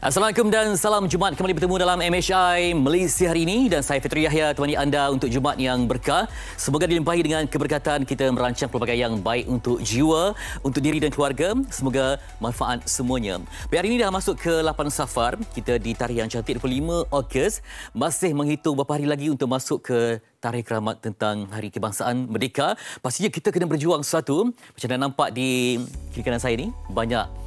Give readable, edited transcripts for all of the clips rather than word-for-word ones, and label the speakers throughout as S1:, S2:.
S1: Assalamualaikum dan salam Jumaat, kembali bertemu dalam MHI Malaysia hari ini dan saya Fitri Yahya temani anda untuk Jumaat yang berkah. Semoga dilimpahi dengan keberkatan, kita merancang pelbagai yang baik untuk jiwa, untuk diri dan keluarga. Semoga manfaat semuanya. Baik, hari ini dah masuk ke 8 Safar, kita di tarikh yang cantik 25 Ogos, masih menghitung beberapa hari lagi untuk masuk ke tarikh keramat tentang Hari Kebangsaan Merdeka. Pastinya kita kena berjuang sesuatu. Macam anda nampak di kiri kanan saya ni, banyak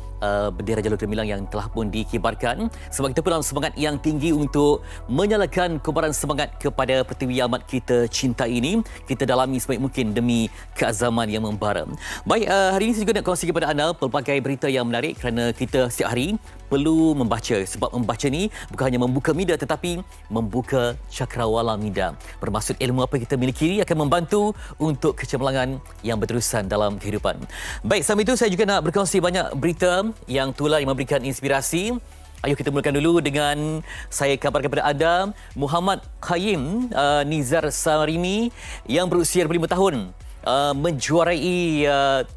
S1: bendera jalur gemilang yang telah pun dikibarkan sebab kita pun dalam semangat yang tinggi untuk menyalakan kobaran semangat kepada pertiwi amat kita cinta ini, kita dalami sebaik mungkin demi keazaman yang membara. Baik, hari ini saya juga nak kongsi kepada anda pelbagai berita yang menarik kerana kita setiap hari perlu membaca, sebab membaca ni bukan hanya membuka minda tetapi membuka cakrawala minda. Bermaksud ilmu apa yang kita miliki akan membantu untuk kecemerlangan yang berterusan dalam kehidupan. Baik, sambil itu saya juga nak berkongsi banyak berita yang tular yang memberikan inspirasi. Ayo kita mulakan dulu dengan saya kabarkan kepada anda Muhammad Qayyim Nizar Sarimi yang berusia 25 tahun menjuarai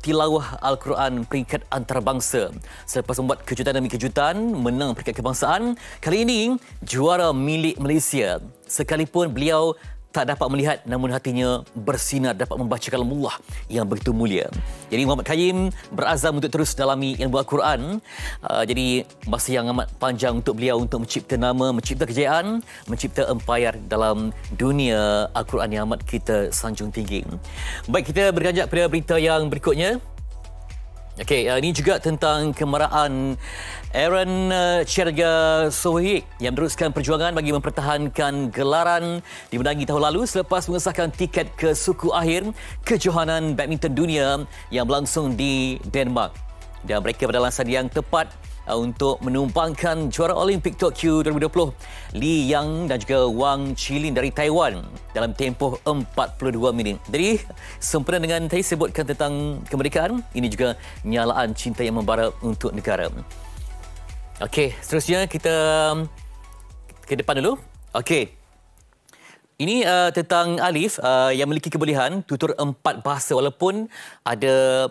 S1: tilawah Al-Quran peringkat antarabangsa. Selepas membuat kejutan demi kejutan, menang peringkat kebangsaan, kali ini juara milik Malaysia. Sekalipun beliau tak dapat melihat, namun hatinya bersinar dapat membaca kalamullah yang begitu mulia. Jadi Muhammad Qayyim berazam untuk terus dalami ilmu Al-Quran. Jadi masa yang amat panjang untuk beliau untuk mencipta nama, mencipta kejayaan, mencipta empayar dalam dunia Al-Quran yang amat kita sanjung tinggi. Baik, kita berganjak pada berita yang berikutnya. Okey, ini juga tentang kemarahan Aaron Cherga Sohig yang meneruskan perjuangan bagi mempertahankan gelaran dimenangi tahun lalu selepas mengesahkan tiket ke suku akhir kejohanan badminton dunia yang berlangsung di Denmark. Dan mereka beralasan yang tepat untuk menumpangkan juara Olimpik Tokyo 2020 Li Yang dan juga Wang Qilin dari Taiwan dalam tempoh 42 minit. Jadi sempena dengan tadi sebutkan tentang kemerdekaan, ini juga nyalaan cinta yang membara untuk negara. Okey, seterusnya kita ke depan dulu. Okey. Ini tentang Alif yang memiliki kebolehan tutur 4 bahasa walaupun ada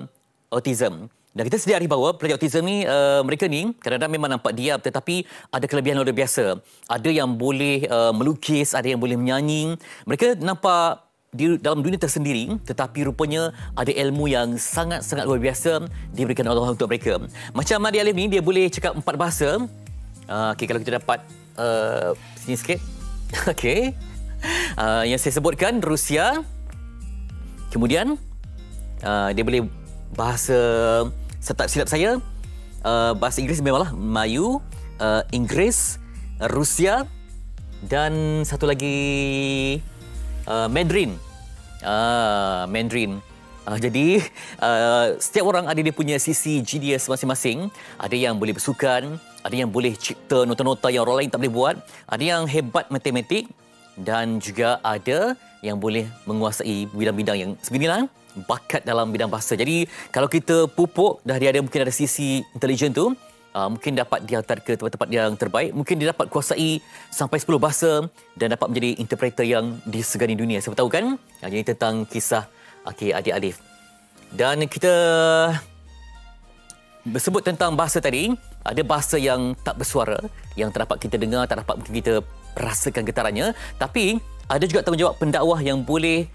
S1: autism. Dan kita sedia hari bahawa pelajar autism ni, mereka ni kadang-kadang memang nampak diam tetapi ada kelebihan luar biasa. Ada yang boleh melukis, ada yang boleh menyanyi. Mereka nampak dalam dunia tersendiri tetapi rupanya ada ilmu yang sangat-sangat luar biasa diberikan Allah untuk mereka. Macam Madi Alif ni, dia boleh cakap 4 bahasa. Okey, kalau kita dapat sini sikit. Okey. Yang saya sebutkan Rusia. Kemudian dia boleh bahasa, tak silap saya, bahasa Inggeris memanglah Melayu, Inggeris, Rusia dan satu lagi Mandarin. Mandarin. Jadi setiap orang ada dia punya sisi genius masing-masing. Ada yang boleh bersukan, ada yang boleh cipta nota-nota yang orang lain tak boleh buat, ada yang hebat matematik dan juga ada yang boleh menguasai bidang-bidang yang sebenarnya bakat dalam bidang bahasa. Jadi kalau kita pupuk dah dia ada, mungkin ada sisi intelijen tu, mungkin dapat dihantar ke tempat-tempat yang terbaik, mungkin dia dapat kuasai sampai 10 bahasa dan dapat menjadi interpreter yang disegani dunia. Siapa tahu kan? Jadi tentang kisah adik Alif. Dan kita bersebut tentang bahasa tadi, ada bahasa yang tak bersuara, yang tak dapat kita dengar, tak dapat mungkin kita rasakan getarannya, tapi ada juga tanggungjawab pendakwah yang boleh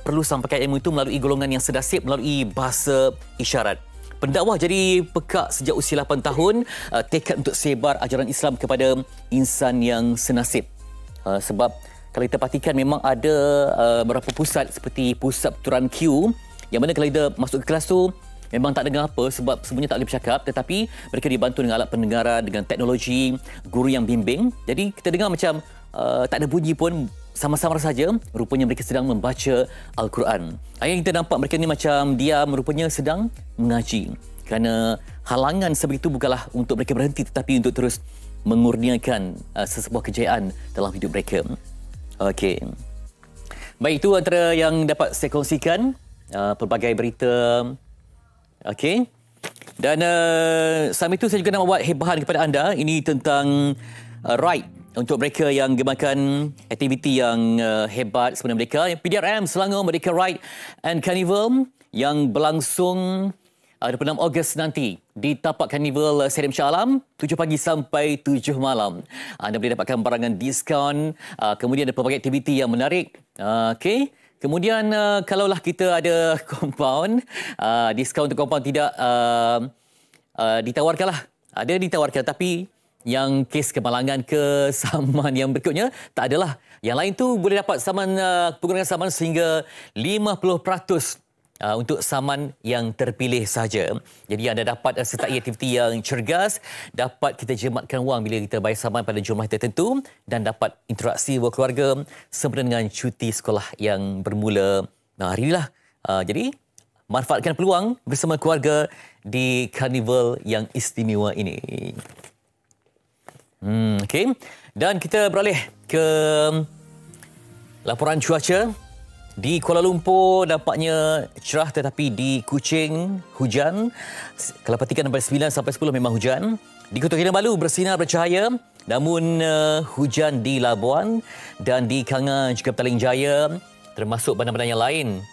S1: perlu sampaikan ilmu itu melalui golongan yang sedasib, melalui bahasa isyarat. Pendakwah jadi pekak sejak usia 8 tahun, tekad untuk sebar ajaran Islam kepada insan yang senasib. Sebab kalau kita perhatikan memang ada beberapa pusat seperti pusat pertuturan Q yang mana kalau kita masuk ke kelas tu memang tak dengar apa sebab semuanya tak boleh bercakap, tetapi mereka dibantu dengan alat pendengaran, dengan teknologi, guru yang bimbing. Jadi kita dengar macam tak ada bunyi pun, sama-sama saja rupanya mereka sedang membaca Al-Quran. Yang kita nampak mereka ni macam diam, rupanya sedang mengaji. Kerana halangan sebegitu bukanlah untuk mereka berhenti tetapi untuk terus mengurniakan sesebuah kejayaan dalam hidup mereka. Okey. Baik, itu antara yang dapat saya kongsikan, pelbagai berita. Okey. Dan sambil itu saya juga nak buat hebahan kepada anda. Ini tentang ride untuk mereka yang gemakan aktiviti yang hebat sebenarnya mereka. PDRM Selangor Merdeka Ride and Carnival yang berlangsung 26 Ogos nanti di tapak Karnival Stadium Shah Alam 7 pagi sampai 7 malam. Anda boleh dapatkan barangan diskaun, kemudian ada pelbagai aktiviti yang menarik. Okey. Kemudian kalaulah kita ada kompaun, diskaun untuk kompaun tidak ditawarkanlah. Ada ditawarkan tapi yang kes kemalangan ke saman yang berikutnya tak adalah. Yang lain tu boleh dapat saman pengurangan saman sehingga 50% untuk saman yang terpilih saja. Jadi anda dapat sertai aktiviti yang cergas, dapat kita jimatkan wang bila kita bayar saman pada jumlah tertentu dan dapat interaksi berkeluarga sempena dengan cuti sekolah yang bermula hari inilah. Jadi manfaatkan peluang bersama keluarga di karnival yang istimewa ini. Okey. Dan kita beralih ke laporan cuaca. Di Kuala Lumpur nampaknya cerah tetapi di Kuching hujan. Kalau perhatikan daripada 9 sampai 10 memang hujan. Di Kota Kinabalu bersinar bercahaya namun hujan di Labuan dan di Kangan juga Petaling Jaya termasuk bandar-bandar yang lain.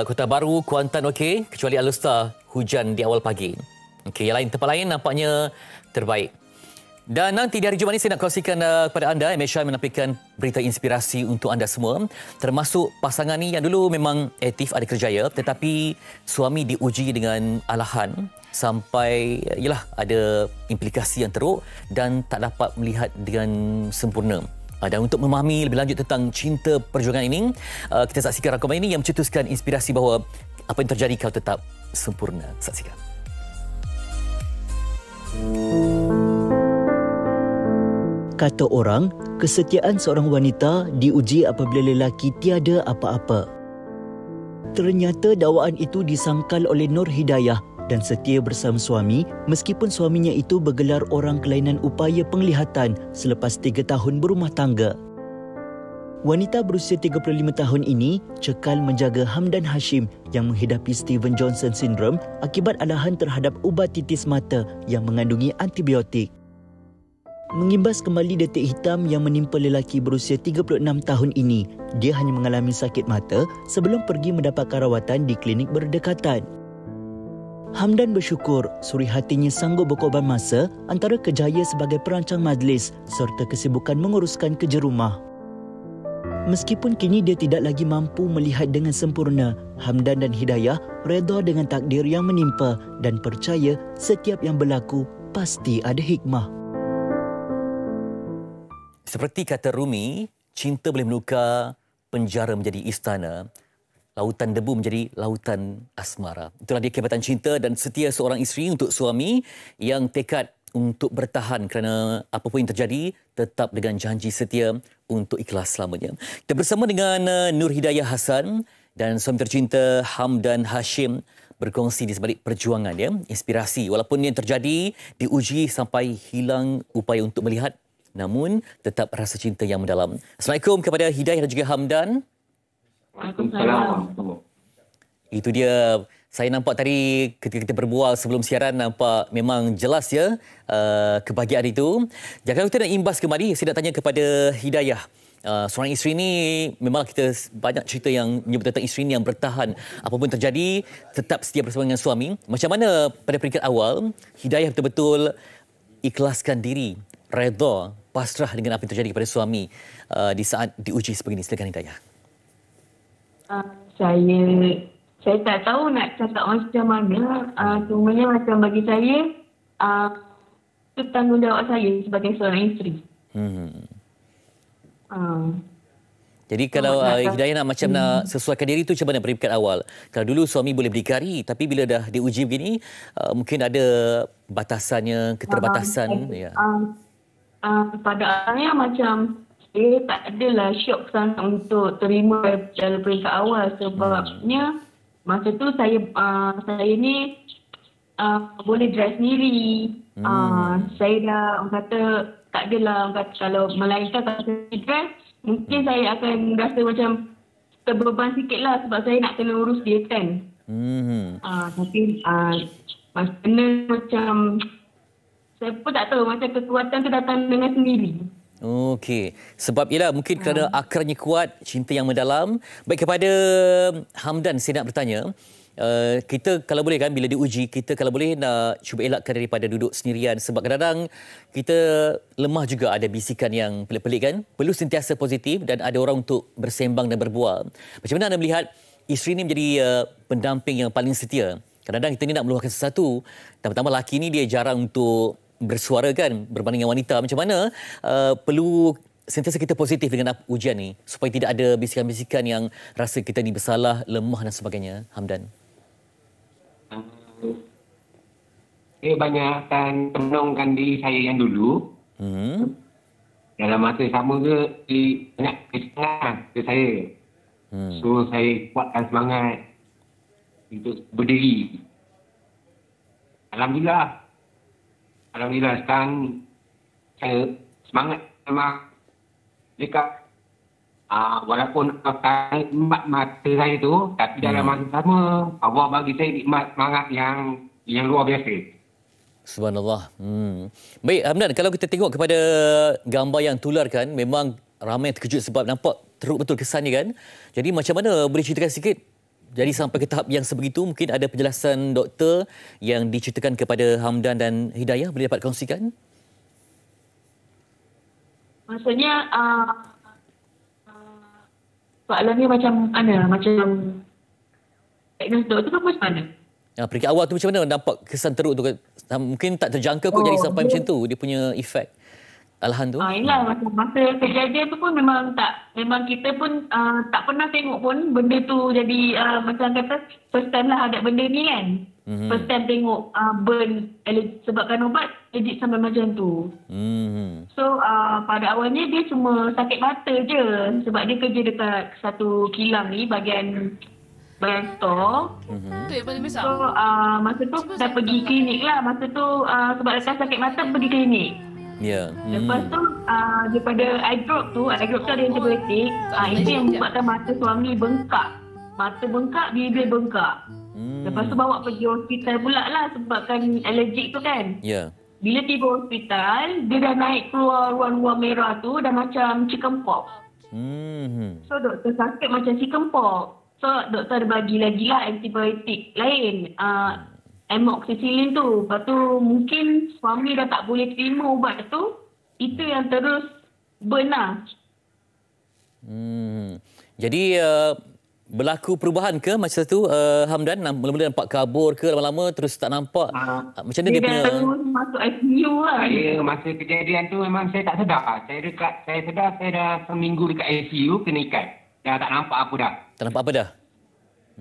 S1: Kota Baru, Kuantan okey kecuali Alustar hujan di awal pagi. Okey, yang lain tempat lain nampaknya terbaik. Dan nanti di hari Jumaat ini saya nak kongsikan kepada anda, MSI menampilkan berita inspirasi untuk anda semua. Termasuk pasangan ni yang dulu memang aktif ada kerjaya tetapi suami diuji dengan alahan sampai ada implikasi yang teruk dan tak dapat melihat dengan sempurna. Dan untuk memahami lebih lanjut tentang cinta perjuangan ini, kita saksikan rangkuman ini yang mencetuskan inspirasi bahawa apa yang terjadi kalau tetap sempurna. Saksikan.
S2: Kata orang, kesetiaan seorang wanita diuji apabila lelaki tiada apa-apa. Ternyata dakwaan itu disangkal oleh Nur Hidayah dan setia bersama suami meskipun suaminya itu bergelar orang kelainan upaya penglihatan selepas 3 tahun berumah tangga. Wanita berusia 35 tahun ini cekal menjaga Hamdan Hashim yang menghidapi Steven Johnson Syndrome akibat alahan terhadap ubat titis mata yang mengandungi antibiotik. Mengimbas kembali detik hitam yang menimpa lelaki berusia 36 tahun ini, dia hanya mengalami sakit mata sebelum pergi mendapatkan rawatan di klinik berdekatan. Hamdan bersyukur suri hatinya sanggup berkorban masa antara kerjaya sebagai perancang majlis serta kesibukan menguruskan kerja rumah. Meskipun kini dia tidak lagi mampu melihat dengan sempurna, Hamdan dan Hidayah redha dengan takdir yang menimpa dan percaya setiap yang berlaku pasti ada hikmah.
S1: Seperti kata Rumi, cinta boleh menukar penjara menjadi istana, lautan debu menjadi lautan asmara. Itulah dia kehebatan cinta dan setia seorang isteri untuk suami yang tekad untuk bertahan kerana apapun yang terjadi, tetap dengan janji setia untuk ikhlas selamanya. Kita bersama dengan Nur Hidayah Hassan dan suami tercinta Hamdan Hashim berkongsi di sebalik perjuangan dia, inspirasi walaupun yang terjadi diuji sampai hilang upaya untuk melihat namun tetap rasa cinta yang mendalam. Assalamualaikum kepada Hidayah dan juga Hamdan.
S3: Waalaikumsalam.
S1: Itu dia, saya nampak tadi ketika kita berbual sebelum siaran nampak memang jelas ya kebahagiaan itu. Jangan kita nak imbas kembali, saya nak tanya kepada Hidayah. Seorang isteri ni memang kita banyak cerita yang menyebut tentang isteri ni yang bertahan apapun terjadi tetap setia bersama dengan suami. Macam mana pada peringkat awal Hidayah betul-betul ikhlaskan diri, redha, pasrah dengan apa yang terjadi kepada suami di saat diuji sebegini? Silakan Hidayah.
S3: Saya tak tahu nak cakap macam mana. Cumanya macam bagi saya itu tanggungjawab saya sebagai seorang isteri.
S1: Jadi kalau Hidayah nak macam nak sesuaikan diri tu macam mana peringkat awal? Kalau dulu suami boleh berdikari tapi bila dah diuji begini mungkin ada batasannya, keterbatasan.
S3: Pada awalnya macam saya tak adalah syok sangat untuk terima dalam peringkat awal sebabnya masa tu saya ni boleh drive sendiri. Saya dah kata tak adalah kata kalau melainkan kalau saya drive mungkin saya akan rasa macam terbeban sikit lah sebab saya nak kena urus dia kan. Tapi kena macam saya pun tak tahu macam kekuatan tu datang dengan sendiri.
S1: Okey. Sebab ialah mungkin kerana akarnya kuat, cinta yang mendalam. Baik, kepada Hamdan saya nak bertanya, kita kalau boleh kan bila diuji, kita kalau boleh nak cuba elakkan daripada duduk sendirian sebab kadang-kadang kita lemah juga ada bisikan yang pelik-pelik kan. Perlu sentiasa positif dan ada orang untuk bersembang dan berbual. Macam mana anda melihat isteri ni menjadi pendamping yang paling setia? Kadang-kadang kita ni nak meluahkan sesuatu, tambah-tambah lelaki ni dia jarang untuk bersuara kan berbanding dengan wanita. Macam mana perlu sentiasa kita positif dengan ujian ni supaya tidak ada bisikan-bisikan yang rasa kita ni bersalah, lemah dan sebagainya, Hamdan?
S4: Saya banyakkan tenangkan diri saya yang dulu. Dalam masa sama ke, banyak kesenangan ke saya. So, saya kuatkan semangat untuk berdiri. Alhamdulillah. Alhamdulillah sekarang saya semangat memang dekat. Walaupun nikmat mata saya tu, tapi dalam masa sama Allah bagi saya nikmat semangat yang luar biasa.
S1: Subhanallah. Baik, Hamdan, kalau kita tengok kepada gambar yang tularkan, memang ramai terkejut sebab nampak teruk betul kesannya kan. Jadi macam mana, boleh ceritakan sikit? Jadi sampai ke tahap yang sebegitu, mungkin ada penjelasan doktor yang diceritakan kepada Hamdan dan Hidayah, boleh dapat kongsikan?
S3: Maksudnya, soalan ni macam mana? Macam diagnosis doktor tu macam mana?
S1: Peringkat awal tu macam mana nampak kesan teruk tu? Mungkin tak terjangka kot jadi sampai macam tu, dia punya efek alahan tu.
S3: Yelah, macam masa kejadian tu pun memang kita pun tak pernah tengok pun benda tu jadi macam kata first time lah ada benda ni kan. First time tengok burn sebabkan ubat legit sampai macam tu. So pada awalnya dia cuma sakit mata je sebab dia kerja dekat satu kilang ni bahagian store. So masa tu dah pergi klinik lah. Masa tu sebab lekas sakit mata pergi klinik. Lepas tu daripada eye drop tu ada antibiotik. Itu yang membuatkan mata suami bengkak. Mata bengkak, bibir bengkak. Lepas tu bawa pergi hospital pula lah sebabkan allergic tu kan. Bila tiba hospital, dia dah naik keluar ruang-ruang merah tu dah macam chicken pox. So doktor sakit macam chicken pox. So doktor ada bagi lagi lah antibiotik lain. Amoxicillin tu. Lepas tu mungkin suami dah tak boleh terima ubat tu. Itu yang terus burn lah.
S1: Jadi berlaku perubahan ke masa tu Hamdan? Mula-mula nampak kabur ke lama-lama terus tak nampak? Macam mana dia punya?
S3: Dia terus masuk ICU lah.
S4: Masa kejadian tu memang saya tak sedar. Saya sedar saya dah seminggu dekat ICU kena ikat. Dah tak nampak apa dah.
S1: Tak nampak apa dah?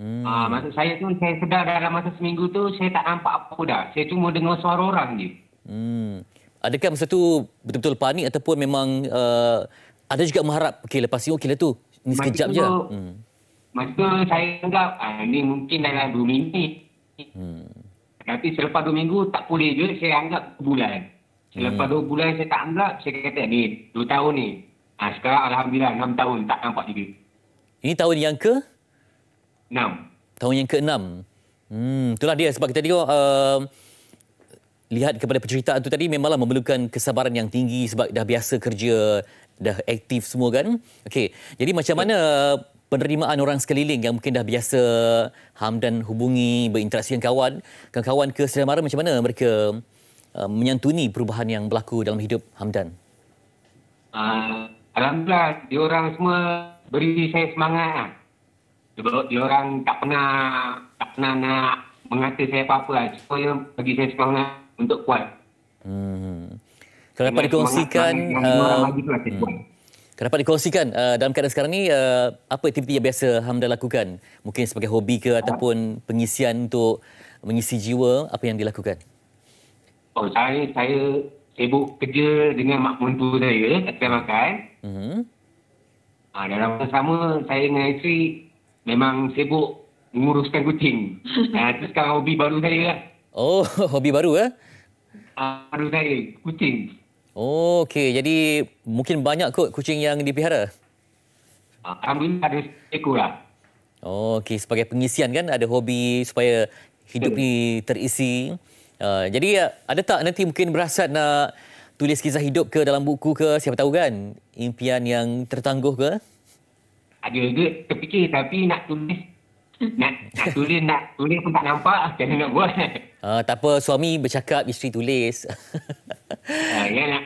S4: Maksud saya tu saya sedar dalam masa seminggu tu saya tak nampak apa dah. Saya cuma dengar suara orang je.
S1: Adakah masa tu betul-betul panik ataupun memang ada juga mengharap okey lepas ni okeylah tu. Ni sekejap je.
S4: Masa tu saya anggap ni mungkin dalam 2 minit. Tapi selepas 2 minggu tak boleh je saya anggap bulan. Selepas 2 bulan saya tak anggap, saya kata ni 2 tahun ni. Sekarang Alhamdulillah 6 tahun tak nampak juga.
S1: Ini tahun yang ke?
S4: 6.
S1: Tahun yang ke-6. Itulah dia sebab kita tengok lihat kepada penceritaan tu tadi memanglah memerlukan kesabaran yang tinggi sebab dah biasa kerja, dah aktif semua kan. Okey. Jadi macam mana penerimaan orang sekeliling yang mungkin dah biasa Hamdan hubungi, berinteraksi dengan kawan-kawan ke saudara mara, macam mana mereka menyantuni perubahan yang berlaku dalam hidup Hamdan?
S4: Alhamdulillah, diorang semua beri saya semangat. Sebab diorang tak pernah nak mengata saya apa-apa lah. Supaya bagi saya semangat untuk kuat.
S1: Kalau dapat dikongsikan, dalam keadaan sekarang ni, apa aktiviti yang biasa Hamdan lakukan? Mungkin sebagai hobi ke ataupun pengisian untuk mengisi jiwa, apa yang dilakukan?
S4: Saya sibuk kerja dengan mak mentua saya kat kedai makan. Dalam masa sama, saya dengan isteri memang sibuk menguruskan kucing. Itu sekarang hobi baru saya lah.
S1: Oh, hobi baru
S4: Baru saya, kucing.
S1: Oh, okey. Jadi mungkin banyak kot kucing yang dipelihara?
S4: Alhamdulillah ada ekor lah.
S1: Oh, okey. Sebagai pengisian kan, ada hobi supaya hidup ni terisi. Jadi ada tak nanti mungkin berhasrat nak tulis kisah hidup ke dalam buku ke? Siapa tahu kan? Impian yang tertangguh ke?
S4: Ada juga terfikir tapi nak tulis nak tulis pun tak nampak. Macam mana nak buat?
S1: Tak apa, suami bercakap, isteri tulis.
S4: Ya,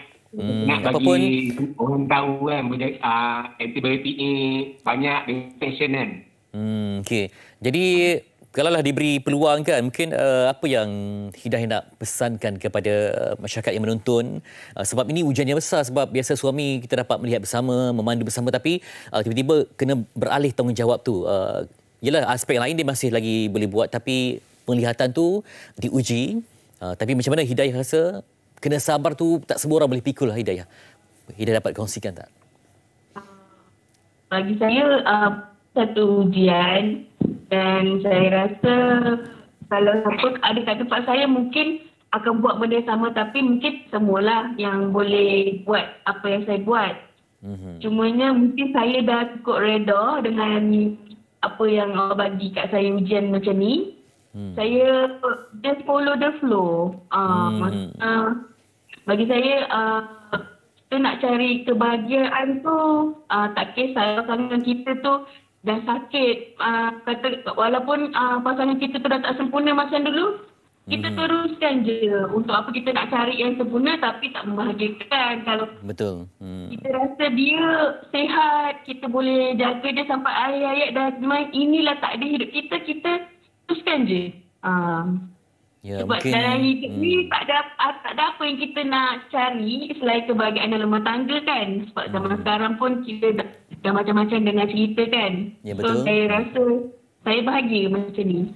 S4: nak
S1: apa
S4: bagi orang tahu kan, aktiviti ni banyak dengan passion kan.
S1: Okey. Jadi kalaulah diberi peluang kan, mungkin apa yang Hidayah nak pesankan kepada masyarakat yang menonton, sebab ini ujian yang besar, sebab biasa suami kita dapat melihat bersama, memandu bersama, tapi tiba-tiba kena beralih tanggungjawab tu. Yelah, aspek lain dia masih lagi boleh buat, tapi penglihatan tu diuji. Tapi macam mana Hidayah rasa kena sabar tu tak semua orang boleh pikul lah, Hidayah. Hidayah dapat kongsikan tak?
S3: Bagi saya satu ujian, dan saya rasa kalau siapa ada kat tempat saya mungkin akan buat benda sama, tapi mungkin semualah yang boleh buat apa yang saya buat. Cumanya mungkin saya dah cukup reda dengan apa yang Allah bagi kat saya ujian macam ni. Saya just follow the flow. Bagi saya kita nak cari kebahagiaan tu tak kisah pasangan kita tu dah sakit, walaupun pasangan kita tu dah tak sempurna macam dulu, kita teruskan je untuk apa kita nak cari yang sempurna tapi tak membahagiakan. Kalau
S1: betul,
S3: kita rasa dia sihat, kita boleh jaga dia sampai ayat-ayat dah inilah takdir hidup kita, kita teruskan je.
S1: Ya,
S3: sebab
S1: mungkin,
S3: dalam hidup ni tak ada apa yang kita nak cari selain kebahagiaan dalam rumah tangga kan. Sebab zaman sekarang pun kita dah macam-macam dengan cerita kan.
S1: Ya, betul.
S3: So saya rasa saya bahagia macam ni.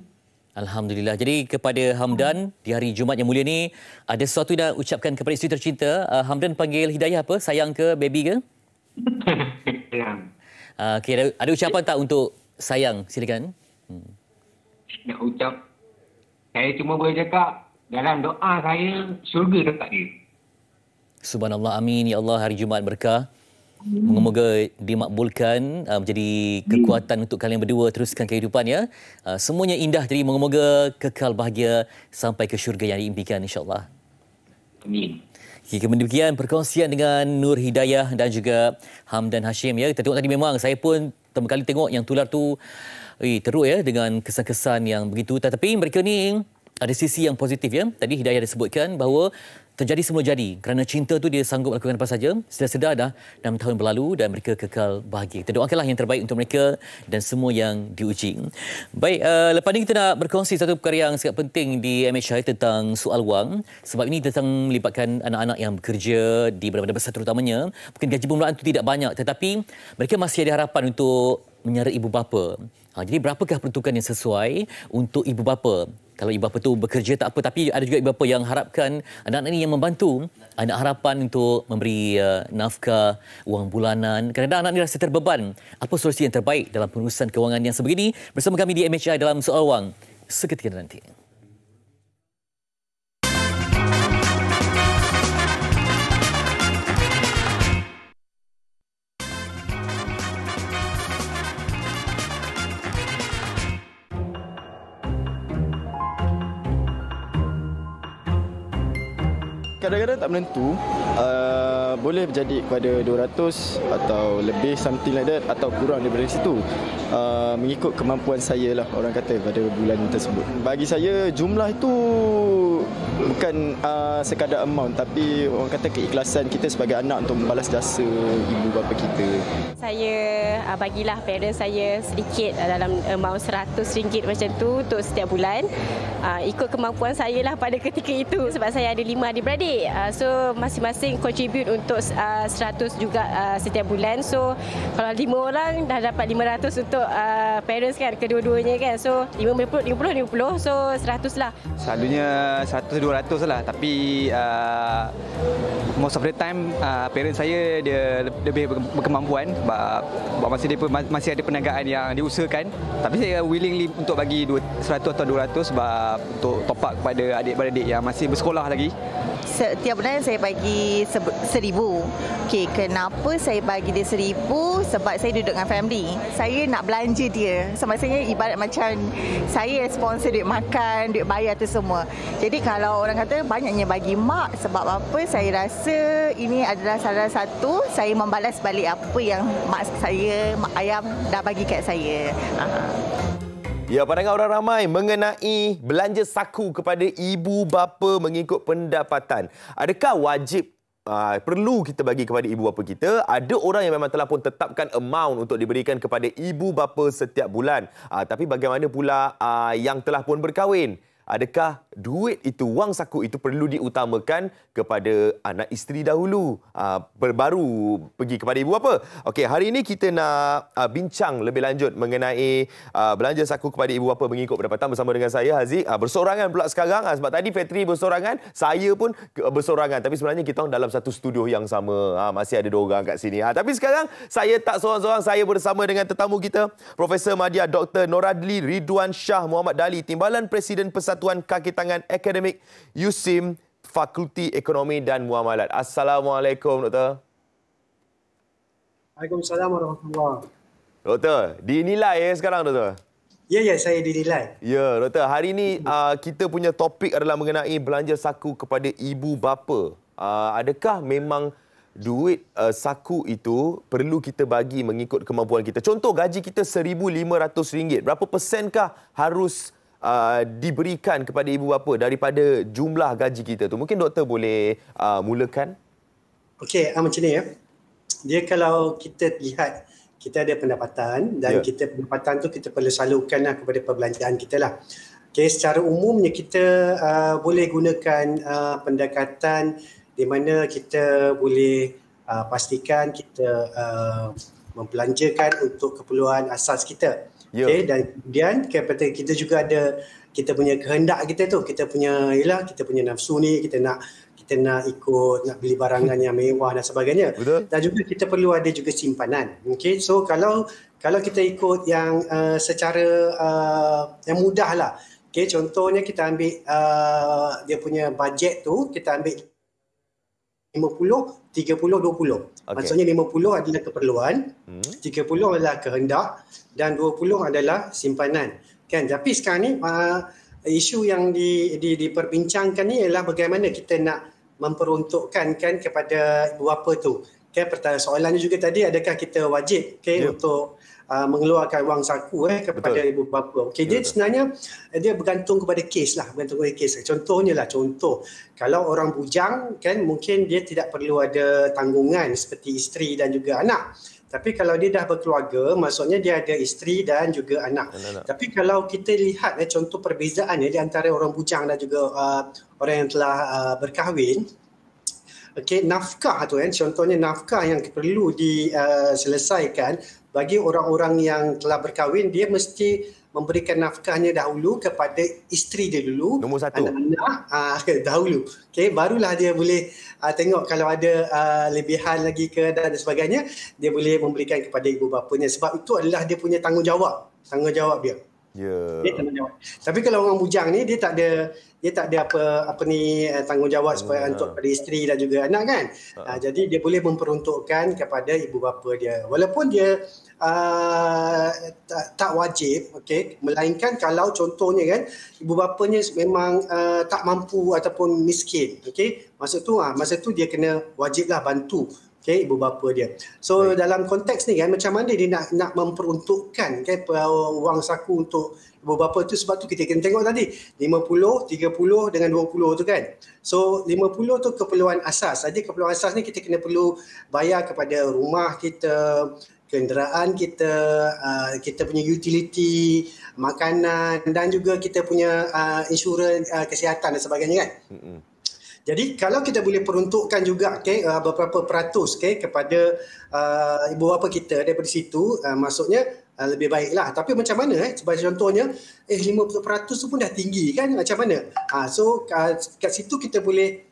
S1: Alhamdulillah. Jadi kepada Hamdan di hari Jumaat yang mulia ni, ada sesuatu nak ucapkan kepada isteri tercinta. Hamdan panggil Hidayah apa? Sayang ke? Baby ke?
S4: Sayang.
S1: Okay, ada ucapan tak untuk sayang? Silakan.
S4: Nak ucap, saya cuma boleh cakap dalam doa saya, syurga dekat dia.
S1: Subhanallah, amin. Ya Allah, hari Jumaat berkah. Moga-moga dimakbulkan, menjadi kekuatan untuk kalian berdua teruskan kehidupan ya. Semuanya indah, jadi moga-moga kekal bahagia sampai ke syurga yang diimpikan insya-Allah.
S4: Amin.
S1: Demikian perkongsian dengan Nur Hidayah dan juga Hamdan Hashim ya. Kita tengok tadi memang saya pun pertama kali tengok yang tular tu teruk ya, dengan kesan-kesan yang begitu. Tetapi mereka ni ada sisi yang positif ya. Tadi Hidayah disebutkan bahawa terjadi semula jadi. Kerana cinta tu dia sanggup lakukan apa saja. Sedar-sedar dah 6 tahun berlalu dan mereka kekal bahagia. Kita doakanlah yang terbaik untuk mereka dan semua yang diuji. Baik, lepas ni kita nak berkongsi satu perkara yang sangat penting di MHI tentang soal wang. Sebab ini tentang melibatkan anak-anak yang bekerja di bandar-bandar besar terutamanya. Mungkin gaji permulaan itu tidak banyak, tetapi mereka masih ada harapan untuk menyara ibu bapa. Jadi berapakah peruntukan yang sesuai untuk ibu bapa? Kalau ibu bapa tu bekerja tak apa, tapi ada juga ibu bapa yang harapkan anak-anak ini yang membantu, anak harapan untuk memberi nafkah, wang bulanan. Kadang-kadang anak ini rasa terbeban. Apa solusi yang terbaik dalam pengurusan kewangan yang sebegini? Bersama kami di MHI dalam Soal Wang seketika nanti.
S5: Kadang-kadang tak menentu, boleh berjadi kepada 200 atau lebih, something like that, atau kurang daripada situ. Mengikut kemampuan saya lah, orang kata, pada bulan tersebut. Bagi saya, jumlah itu bukan sekadar amount, tapi orang kata keikhlasan kita sebagai anak untuk membalas jasa ibu bapa kita.
S6: Saya bagilah parents saya sedikit dalam amount RM100 macam tu untuk setiap bulan. Ikut kemampuan saya lah pada ketika itu. Sebab saya ada 5 adik-beradik. So masing-masing contribute untuk 100 juga setiap bulan. So kalau 5 orang dah dapat 500 untuk parents kan, kedua-duanya kan. So 50, so 100 lah.
S7: Selalunya 100-200 lah. Tapi most of the time parents saya dia lebih berkemampuan sebab masih ada perniagaan yang diusahakan. Tapi saya willingly untuk bagi 100 atau 200 sebab untuk top up kepada adik-beradik yang masih bersekolah lagi.
S8: Setiap bulan saya bagi 1,000. Okey, kenapa saya bagi dia 1,000? Sebab saya duduk dengan family. Saya nak belanja dia. So maksudnya ibarat macam saya sponsor duit makan, duit bayar tu semua. Jadi kalau orang kata banyaknya bagi mak, sebab apa? Saya rasa ini adalah salah satu saya membalas balik apa yang mak saya, mak ayah dah bagi kat saya.
S9: Ya, pandangan orang ramai mengenai belanja saku kepada ibu bapa mengikut pendapatan. Adakah wajib perlu kita bagi kepada ibu bapa kita? Ada orang yang memang telah pun tetapkan amount untuk diberikan kepada ibu bapa setiap bulan. Tapi bagaimana pula yang telah pun berkahwin? Adakah duit itu, wang saku itu perlu diutamakan kepada anak isteri dahulu, baru pergi kepada ibu bapa? Okey, hari ini kita nak bincang lebih lanjut mengenai belanja saku kepada ibu bapa mengikut pendapatan bersama dengan saya, Haziq. Bersorangan pula sekarang, sebab tadi Fetri bersorangan, saya pun bersorangan. Tapi sebenarnya kita orang dalam satu studio yang sama. Masih ada 2 orang kat sini. Tapi sekarang saya tak seorang-seorang, saya bersama dengan tetamu kita, Profesor Madya Dr. Noradli Ridwan Shah Muhammad Dali, Timbalan Presiden Persatuan Kaki Tangan Akademik USIM, Fakulti Ekonomi dan Muamalat. Assalamualaikum, Doktor.
S10: Waalaikumsalam warahmatullahi.
S9: Doktor, dinilai sekarang, Doktor?
S10: Ya, saya dinilai.
S9: Ya, Doktor. Hari ini kita punya topik adalah mengenai belanja saku kepada ibu bapa. Adakah memang duit saku itu perlu kita bagi mengikut kemampuan kita? Contoh, gaji kita RM1,500. Berapa persenkah harus diberikan kepada ibu bapa daripada jumlah gaji kita tu? Mungkin doktor boleh mulakan.
S10: Okey, macam ni ya. Dia kalau kita lihat, kita ada pendapatan dan kita pendapatan tu kita perlu salurkanlah kepada perbelanjaan kita lah. Okey, secara umumnya kita boleh gunakan pendekatan di mana kita boleh pastikan kita membelanjakan untuk keperluan asas kita. Okay, dan kemudian kita juga ada kita punya kehendak kita tu, kita punya nafsu ni, kita nak ikut, nak beli barangan yang mewah dan sebagainya. Betul. Dan juga kita perlu ada juga simpanan. Okay, so kalau kita ikut yang secara yang mudah lah. Okay, contohnya kita ambil dia punya bajet tu, kita ambil 50, 30, 20. Okay. Maksudnya 50 adalah keperluan, 30 adalah kehendak dan 20 adalah simpanan. Kan? Tapi sekarang ni isu yang diperbincangkan ni ialah bagaimana kita nak memperuntukkan kan kepada ibu bapa tu. Okay, soalannya juga tadi, adakah kita wajib untuk mengeluarkan wang saku kepada ibu bapa. Okey, dia sebenarnya dia bergantung kepada kes lah, Contohnya kalau orang bujang kan mungkin dia tidak perlu ada tanggungan seperti isteri dan juga anak. Tapi kalau dia dah berkeluarga, maksudnya dia ada isteri dan juga anak. Tapi kalau kita lihat contoh perbezaan di antara orang bujang dan juga orang yang telah berkahwin, okey, nafkah tu contohnya nafkah yang perlu diselesaikan bagi orang-orang yang telah berkahwin, dia mesti memberikan nafkahnya dahulu kepada isteri dia dulu, nombor 1, anak-anak dahulu. Okey, barulah dia boleh tengok kalau ada lebihan lagi ke dan sebagainya, dia boleh memberikan kepada ibu bapanya, sebab itu adalah dia punya tanggungjawab dia. Dia tanggungjawab. Tapi kalau orang bujang ni dia tak ada apa tanggungjawab supaya untuk pada isteri dan juga anak kan. Jadi dia boleh memperuntukkan kepada ibu bapa dia. Walaupun dia tak wajib, okey, melainkan kalau contohnya kan ibu bapanya memang tak mampu ataupun miskin, okey. Masa tu dia kena wajiblah bantu ibu bapa dia. So dalam konteks ni kan macam mana dia nak memperuntukkan wang saku untuk ibu bapa tu, sebab tu kita kena tengok tadi 50, 30 dengan 20 tu kan. So 50 tu keperluan asas. Jadi keperluan asas ni kita kena perlu bayar kepada rumah kita, kenderaan kita, kita punya utility, makanan dan juga kita punya insurans kesihatan dan sebagainya kan. Jadi kalau kita boleh peruntukkan juga beberapa peratus kepada ibu bapa kita daripada situ, maksudnya lebih baiklah. Tapi macam mana sebagai contohnya 50% tu pun dah tinggi kan, macam mana? So kat situ kita boleh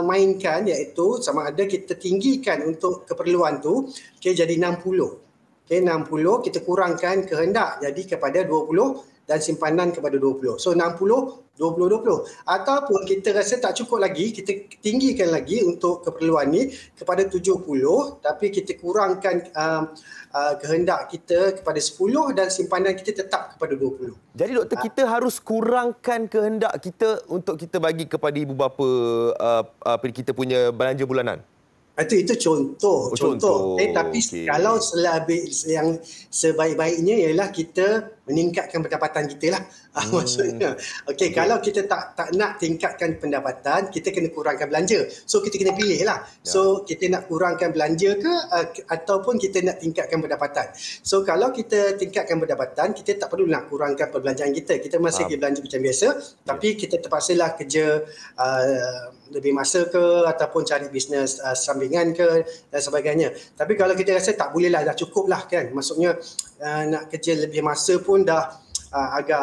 S10: mainkan, iaitu sama ada kita tinggikan untuk keperluan tu jadi 60. 60 kita kurangkan kehendak jadi kepada 20 dan simpanan kepada 20. So 60, 20. Ataupun kita rasa tak cukup lagi, kita tinggikan lagi untuk keperluan ni kepada 70, tapi kita kurangkan kehendak kita kepada 10 dan simpanan kita tetap kepada 20.
S9: Jadi doktor, kita harus kurangkan kehendak kita untuk kita bagi kepada ibu bapa kita punya belanja bulanan?
S10: Itu contoh. Tapi kalau yang sebaik-baiknya ialah kita meningkatkan pendapatan kita lah. Maksudnya. Okey, kalau kita tak nak tingkatkan pendapatan, kita kena kurangkan belanja. So kita kena pilih lah. So kita nak kurangkan belanja ke ataupun kita nak tingkatkan pendapatan. So kalau kita tingkatkan pendapatan, kita tak perlu nak kurangkan perbelanjaan kita. Kita masih belanja macam biasa, tapi kita terpaksalah kerja lebih masa ke ataupun cari bisnes sampingan ke dan sebagainya. Tapi kalau kita rasa tak boleh lah, dah cukup lah kan. Maksudnya nak kerja lebih masa pun dah agak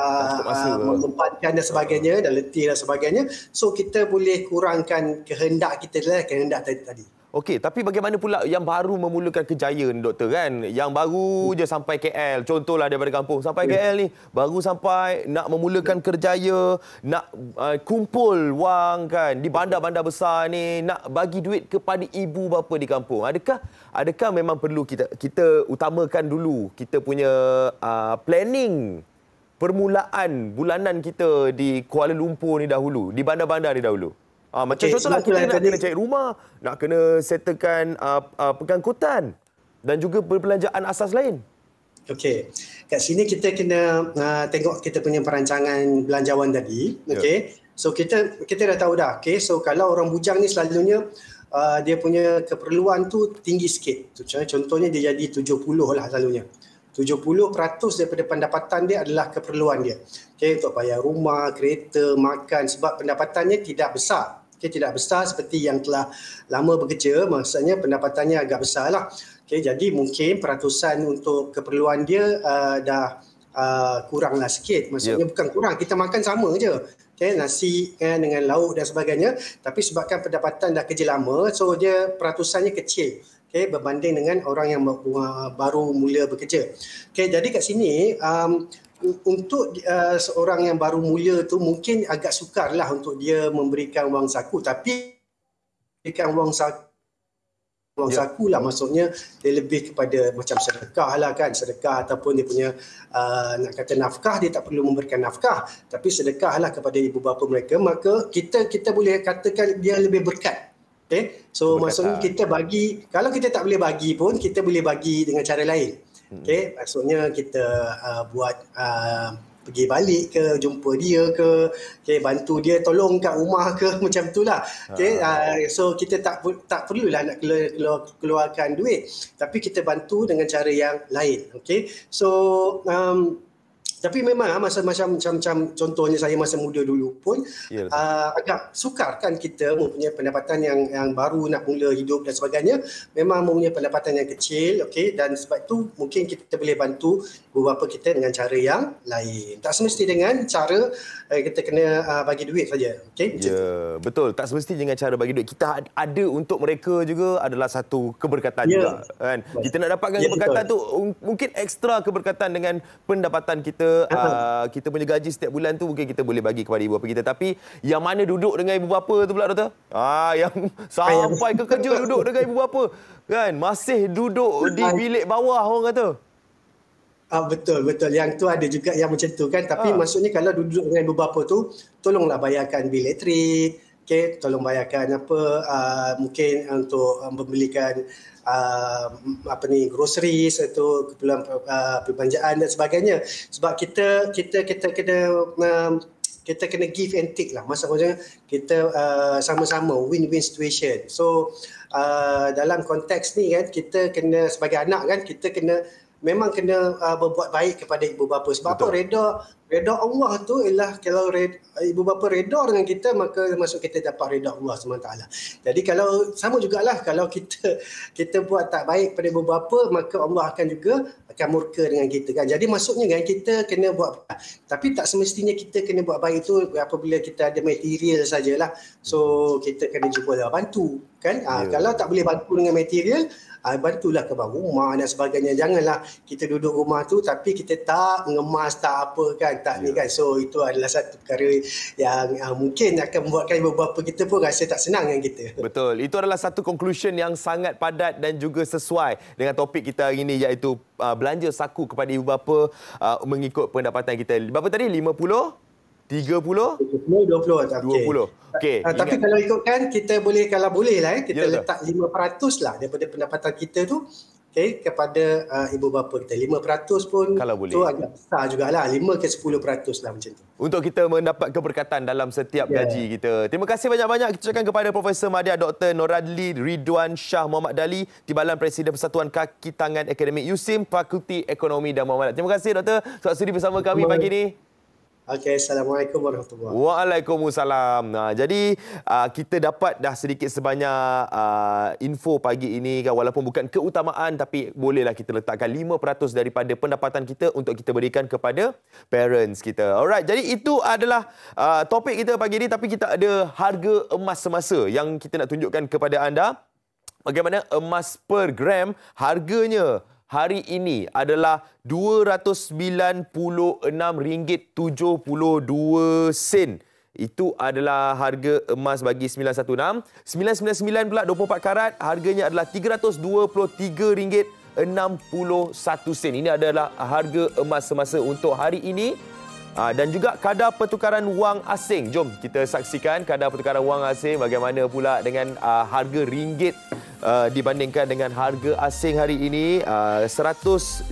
S10: membebankan dan sebagainya, dan letih dan sebagainya. So kita boleh kurangkan kehendak kita lah, kehendak tadi.
S9: Okey, tapi bagaimana pula yang baru memulakan kerjaya ni doktor kan? Yang baru je sampai KL, contohlah daripada kampung sampai KL ni, baru sampai nak memulakan kerjaya, nak kumpul wang kan di bandar-bandar besar ni, nak bagi duit kepada ibu bapa di kampung. Adakah memang perlu kita utamakan dulu kita punya planning permulaan bulanan kita di Kuala Lumpur ni dahulu, di bandar-bandar ni dahulu? Macam contohlah kita nak kena cari rumah, nak kena settlekan pengangkutan dan juga perbelanjaan asas lain. Okey.
S10: Kat sini kita kena tengok kita punya perancangan belanjawan tadi. Okey. So kita dah tahu dah. Okey. So kalau orang bujang ni selalunya dia punya keperluan tu tinggi sikit. Contohnya dia jadi 70 lah selalunya. 70% daripada pendapatan dia adalah keperluan dia. Okey, untuk bayar rumah, kereta, makan, sebab pendapatannya tidak besar. Okey, tidak besar seperti yang telah lama bekerja, maksudnya pendapatannya agak besar lah. Okey, jadi mungkin peratusan untuk keperluan dia dah kuranglah sikit. Maksudnya bukan kurang, kita makan sama je. Okay, nasi dengan lauk dan sebagainya. Tapi sebabkan pendapatan dah kerja lama, so dia peratusannya kecil. Okay, berbanding dengan orang yang baru mula bekerja. Okay, jadi kat sini untuk seorang yang baru mula tu mungkin agak sukarlah untuk dia memberikan wang saku, tapi memberikan wang saku lah, maksudnya dia lebih kepada macam sedekah lah kan, sedekah ataupun dia punya nak kata nafkah, dia tak perlu memberikan nafkah, tapi sedekah lah kepada ibu bapa mereka, maka kita boleh katakan dia lebih berkat. Okay? So maksudnya kita bagi, kalau kita tak boleh bagi pun, kita boleh bagi dengan cara lain. Okay? Maksudnya kita buat pergi balik ke, jumpa dia ke, okay, bantu dia tolong kat rumah ke, macam itulah. Okay? So kita tak perlulah nak keluarkan duit, tapi kita bantu dengan cara yang lain. Okay? So tapi memang macam contohnya saya masa muda dulu pun agak sukar kan kita mempunyai pendapatan yang baru nak mula hidup dan sebagainya, memang mempunyai pendapatan yang kecil, okey, dan sebab itu mungkin kita boleh bantu ibu bapa kita dengan cara yang lain. Tak semesti dengan cara kita kena bagi duit saja, okey. Ya,
S9: betul, tak semesti dengan cara bagi duit. Kita ada untuk mereka juga adalah satu keberkatan juga kan. Kita nak dapatkan keberkatan tu mungkin ekstra keberkatan dengan pendapatan kita. Kita punya gaji setiap bulan tu mungkin kita boleh bagi kepada ibu bapa kita, tapi yang mana duduk dengan ibu bapa tu pula doktor? Yang sampai ke kerja duduk dengan ibu bapa kan, masih duduk di bilik bawah orang kata.
S10: Betul. Yang tu ada juga yang macam tu kan, tapi maksudnya kalau duduk dengan ibu bapa tu, tolonglah bayarkan bil elektrik, okay, tolong bayarkan mungkin untuk membelikan groceries atau keperluan perbelanjaan dan sebagainya, sebab kita kena give and take lah, maksudnya kita sama-sama win-win situation. So dalam konteks ni kan, kita kena sebagai anak kan, kita memang kena berbuat baik kepada ibu bapa. Sebab apa? Reda Allah tu ialah kalau ibu bapa reda dengan kita, maka masuk kita dapat reda Allah SWT. Jadi kalau sama jugalah, kalau kita buat tak baik pada ibu bapa, maka Allah akan murka dengan kita kan. Jadi maksudnya kan, kita kena buat, tapi tak semestinya kita kena buat baik tu apabila kita ada material sajalah. So kita kena cuba bantu kan. Kalau tak boleh bantu dengan material, bantulah ke rumah dan sebagainya. Janganlah kita duduk rumah tu tapi kita tak mengemas, tak apa kan, tak ni kan. So itu adalah satu perkara yang mungkin akan membuatkan ibu bapa kita pun rasa tak senang dengan kita. Betul. Itu adalah satu conclusion yang sangat padat dan juga sesuai dengan topik kita hari ini, iaitu belanja saku kepada ibu bapa mengikut pendapatan kita. Berapa tadi? 50? 30? 20. 20. Okey. Tapi kalau ikutkan, kita boleh, kalau boleh lah kita letak 5% lah daripada pendapatan kita tu kepada ibu bapa kita. 5% pun
S9: Kalau boleh.
S10: tu agak besar jugalah. 5 ke 10% lah macam tu.
S9: Untuk kita mendapat keberkatan dalam setiap gaji kita. Terima kasih banyak-banyak kita ucapkan kepada Profesor Madya Dr. Noradli Ridwan Shah Muhammad Dali, Timbalan Presiden Persatuan Kaki Tangan Akademik USIM, Fakulti Ekonomi dan Muamalat. Terima kasih Doktor sebab sudi bersama kami pagi ini.
S10: Okey, Assalamualaikum warahmatullahi wabarakatuh.
S9: Waalaikumsalam. Jadi kita dapat dah sedikit sebanyak info pagi ini kan, walaupun bukan keutamaan tapi bolehlah kita letakkan 5% daripada pendapatan kita untuk kita berikan kepada parents kita. Alright, jadi itu adalah topik kita pagi ini, tapi kita ada harga emas semasa yang kita nak tunjukkan kepada anda. Bagaimana emas per gram harganya hari ini adalah RM296.72. Itu adalah harga emas bagi 916. 999 pula 24 karat harganya adalah RM323.61. Ini adalah harga emas semasa untuk hari ini. Dan juga kadar pertukaran wang asing. Jom kita saksikan kadar pertukaran wang asing bagaimana pula dengan harga ringgit dibandingkan dengan harga asing hari ini. 100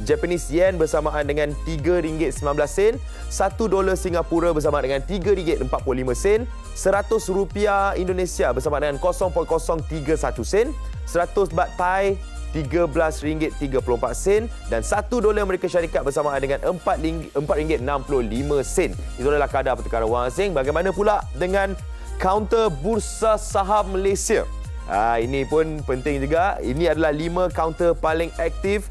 S9: Japanese yen bersamaan dengan RM3.19, $1 Singapura bersama dengan RM3.45, RM100 Indonesia bersama dengan 0.031 sen, 100 baht Thai RM13.34 dan $1 Amerika Syarikat bersamaan dengan RM4.65. Itu adalah kadar pertukaran wang asing. Bagaimana pula dengan kaunter Bursa Saham Malaysia? Ini pun penting juga. Ini adalah 5 kaunter paling aktif.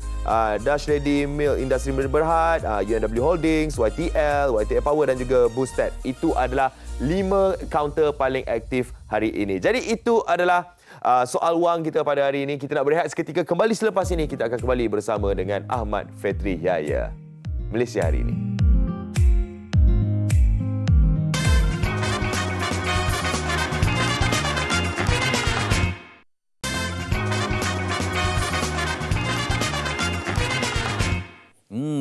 S9: Dutch Ready Mill Industri Berhad, UNW Holdings, YTL, YTL Power dan juga Boosted. Itu adalah 5 kaunter paling aktif hari ini. Jadi itu adalah soal wang kita pada hari ini. Kita nak berehat seketika. Kembali selepas ini kita akan kembali bersama dengan Ahmad Fetri Yahya. Malaysia hari ini.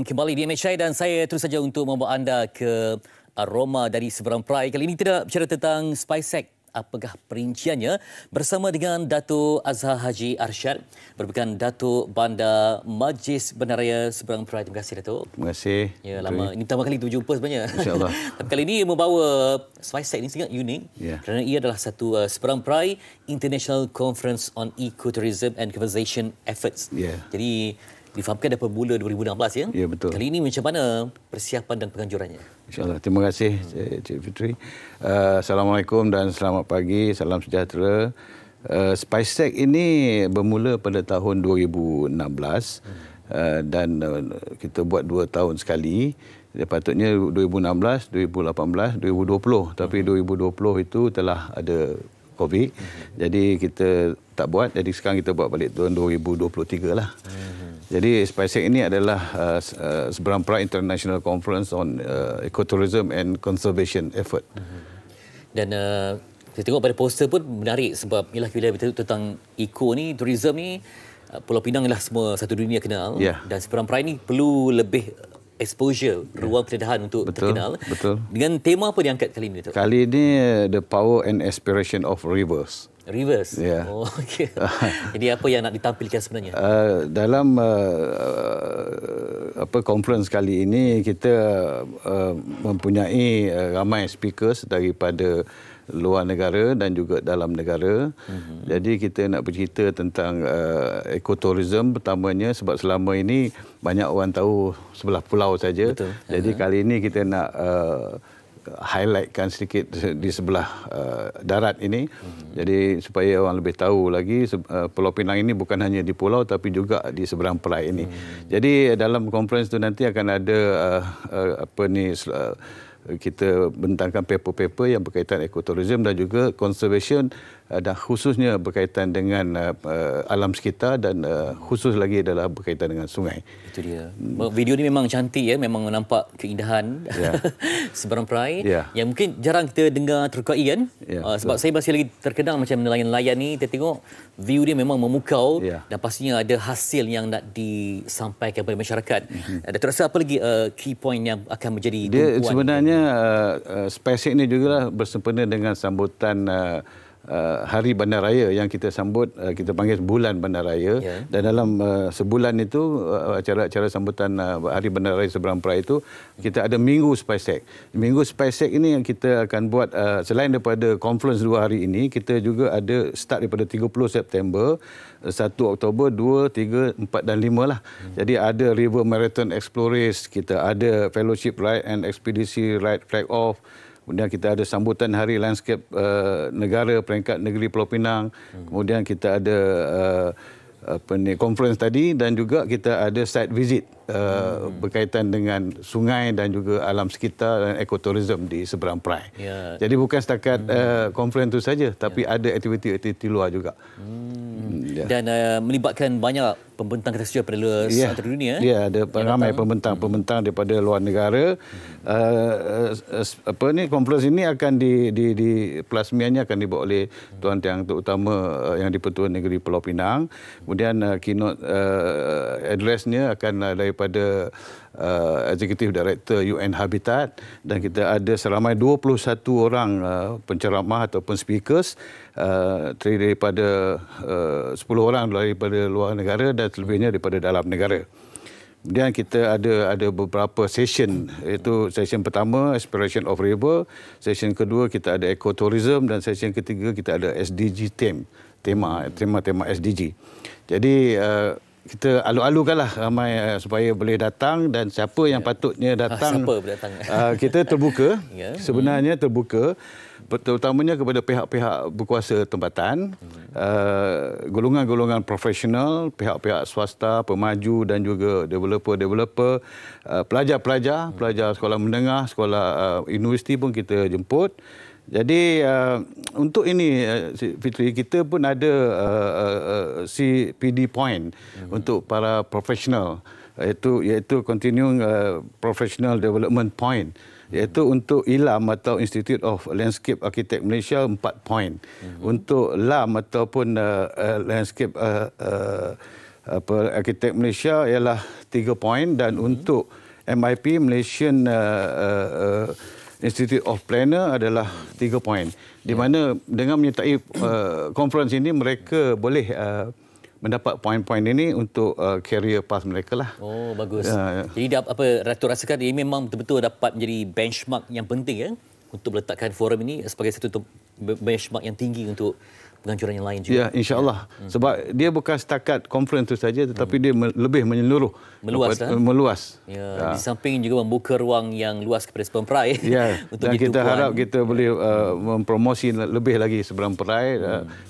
S1: Kembali di MHI dan saya terus saja untuk membawa anda ke aroma dari seberang perai. Kali ini tidak bicara tentang SpiceX. Apakah perinciannya? Bersama dengan Dato' Azhar Haji Arsyad, merupakan Dato' Bandar Majlis Bandaraya Seberang Perai. Terima kasih, Dato'.
S11: Terima kasih.
S1: Ya, lama. Ini pertama kali kita berjumpa sebenarnya.
S11: InsyaAllah.
S1: Tapi kali ini membawa SpiceX ini sangat unik kerana ia adalah satu Seberang Perai International Conference on Ecotourism and Conservation Efforts. Jadi difahamkan daripada bulan 2016 ya?
S11: Ya, betul.
S1: Kali ini macam mana persiapan dan penganjurannya?
S11: InsyaAllah. Terima kasih Cik Fitri. Assalamualaikum dan selamat pagi. Salam sejahtera. SpiceX ini bermula pada tahun 2016 dan kita buat 2 tahun sekali. Patutnya 2016, 2018, 2020. Tapi 2020 itu telah ada COVID. Jadi kita tak buat. Jadi sekarang kita buat balik tahun 2023 lah. Jadi SpiceX ini adalah Seberang Perai International Conference on Ecotourism and Conservation Effort.
S1: Dan kita tengok pada poster pun menarik sebab ialah bila beritahu tentang eco ni, tourism ni, Pulau Pinang ialah semua satu dunia kenal. Dan Seberang Perai ni perlu lebih exposure, ruang pendedahan untuk terkenal.
S11: Betul.
S1: Dengan tema apa diangkat kali ini, Dato'?
S11: Kali ini The Power and Aspiration of Rivers.
S1: Rivers? Oh, okey. Jadi apa yang nak ditampilkan sebenarnya?
S11: Dalam conference kali ini kita mempunyai ramai speakers daripada luar negara dan juga dalam negara. Jadi kita nak bercerita tentang ekotourism pertamanya sebab selama ini banyak orang tahu sebelah pulau saja. Jadi kali ini kita nak highlightkan sedikit di sebelah darat ini. Jadi supaya orang lebih tahu lagi Pulau Pinang ini bukan hanya di pulau tapi juga di seberang perai ini. Jadi dalam conference tu nanti akan ada kita bentangkan paper-paper yang berkaitan ekotourism dan juga conservation dan khususnya berkaitan dengan alam sekitar dan khusus lagi adalah berkaitan dengan sungai.
S1: Itu dia. Video ni memang cantik ya, memang nampak keindahan seberang perai yang mungkin jarang kita dengar terkai kan. Sebab saya masih lagi terkenal macam nelayan-nelayan ni, kita tengok view dia memang memukau dan pastinya ada hasil yang nak disampaikan kepada masyarakat. Datuk rasa apa lagi key point yang akan menjadi tumpuan?
S11: Sebenarnya SpaceX ini juga bersempena dengan sambutan Hari Bandaraya yang kita sambut, kita panggil Bulan Bandaraya. Dan dalam sebulan itu acara-acara sambutan Hari Bandaraya Seberang Perai itu kita ada Minggu Spicetech. Minggu Spicetech ini yang kita akan buat selain daripada conference 2 hari ini, kita juga ada start daripada 30 September, 1 Oktober, 2, 3, 4 dan 5 lah. Jadi ada River Marathon Explore Race, kita ada Fellowship Ride and Expedition Ride Flag Off. Kemudian kita ada sambutan Hari Landscape Negara Peringkat Negeri Pulau Pinang. Kemudian kita ada conference tadi dan juga kita ada site visit berkaitan dengan sungai dan juga alam sekitar dan ekoturism di seberang Perai. Jadi bukan setakat conference itu saja, tapi ada aktiviti-aktiviti luar juga.
S1: Dan melibatkan banyak pembentang kereta sejarah pada seluruh dunia.
S11: Ya, ada ramai pembentang daripada luar negara. Conference ini akan di pelasmiannya akan dibawa oleh Tuan Tiang Terutama yang di-Pertuan Negeri Pulau Pinang. Kemudian keynote address-nya akan daripada Executive Director UN Habitat, dan kita ada seramai 21 orang penceramah ataupun speakers, terdiri daripada 10 orang daripada luar negara dan selebihnya daripada dalam negara. Kemudian kita ada beberapa session, iaitu session pertama Exploration of River, session kedua kita ada Ecotourism, dan session ketiga kita ada SDG tema SDG. Jadi kita alu-alukanlah ramai supaya boleh datang, dan siapa yang patutnya datang, kita terbuka. Sebenarnya terbuka, terutamanya kepada pihak-pihak berkuasa tempatan, golongan-golongan profesional, pihak-pihak swasta, pemaju dan juga developer, pelajar sekolah menengah, sekolah universiti pun kita jemput. Jadi untuk ini Fitri, kita pun ada CPD point untuk para profesional, iaitu Continuing Professional Development Point, iaitu untuk ILAM atau Institute of Landscape Architect Malaysia 4 point. Untuk LAM ataupun Landscape Architect Malaysia ialah 3 point, dan untuk MIP Malaysian Institute of Planner adalah 3 poin. Di mana dengan menyertai conference ini, mereka boleh mendapat poin-poin ini untuk career path mereka lah.
S1: Oh, bagus. Jadi Ratu rasakan ini memang betul-betul dapat menjadi benchmark yang penting untuk meletakkan forum ini sebagai satu benchmark yang tinggi untuk penganjuran yang lain juga.
S11: Ya, insya-Allah. Sebab dia bukan setakat conference itu saja, tetapi dia lebih menyeluruh, meluas.
S1: Ya, di samping juga membuka ruang yang luas kepada Seberang Perai.
S11: Ya, dan kita harap kita boleh mempromosi lebih lagi Seberang Perai,